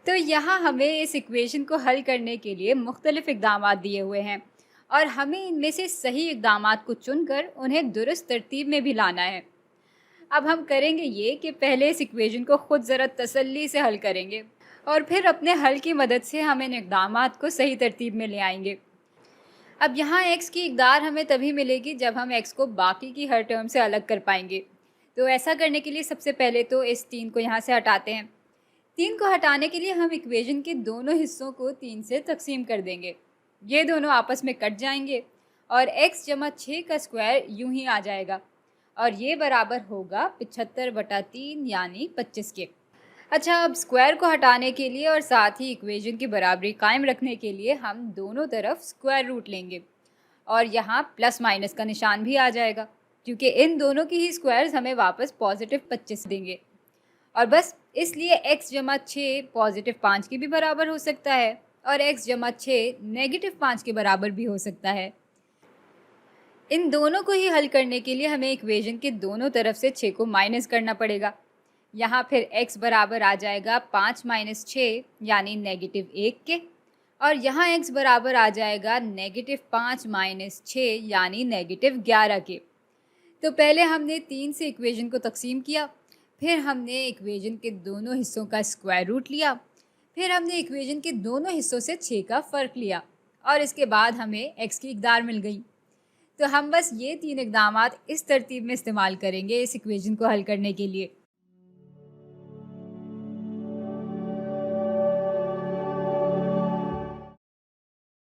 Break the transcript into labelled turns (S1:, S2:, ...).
S1: तो यहाँ हमें इस इक्वेशन को हल करने के लिए मुख्तलिफ इक़दामात दिए हुए हैं और हमें इनमें से सही इक़दामात को चुनकर उन्हें दुरुस्त तरतीब में भी लाना है। अब हम करेंगे ये कि पहले इस इक्वेशन को ख़ुद ज़रा तसल्ली से हल करेंगे और फिर अपने हल की मदद से हम इन इक़दामात को सही तरतीब में ले आएंगे। अब यहाँ x की इक़दार हमें तभी मिलेगी जब हम x को बाकी की हर टर्म से अलग कर पाएंगे। तो ऐसा करने के लिए सबसे पहले तो इस 3 को यहाँ से हटाते हैं। 3 को हटाने के लिए हम इक्वेशन के दोनों हिस्सों को 3 से तकसीम कर देंगे। ये दोनों आपस में कट जाएंगे और x जमा 6 का स्क्वायर यूं ही आ जाएगा और ये बराबर होगा 75/3 यानी 25 के। अच्छा, अब स्क्वायर को हटाने के लिए और साथ ही इक्वेशन की बराबरी कायम रखने के लिए हम दोनों तरफ स्क्वायर रूट लेंगे और यहाँ प्लस माइनस का निशान भी आ जाएगा क्योंकि इन दोनों की ही स्क्वायर्स हमें वापस पॉजिटिव 25 देंगे। और बस इसलिए x जमा 6 पॉजिटिव 5 के भी बराबर हो सकता है और x जमा 6 नेगेटिव 5 के बराबर भी हो सकता है। इन दोनों को ही हल करने के लिए हमें इक्वेशन के दोनों तरफ से 6 को माइनस करना पड़ेगा। यहाँ फिर x बराबर आ जाएगा 5 - 6 यानी नेगेटिव 1 के और यहाँ x बराबर आ जाएगा नेगेटिव 5 - 6 यानी नेगेटिव 11 के। तो पहले हमने 3 से इक्वेशन को तकसीम किया, फिर हमने इक्वेशन के दोनों हिस्सों का स्क्वायर रूट लिया, फिर हमने इक्वेशन के दोनों हिस्सों से 6 का फ़र्क लिया और इसके बाद हमें x की इक़दार मिल गई। तो हम बस ये 3 इक़दामात इस तरतीब में इस्तेमाल करेंगे इस इक्वेशन को हल करने के लिए।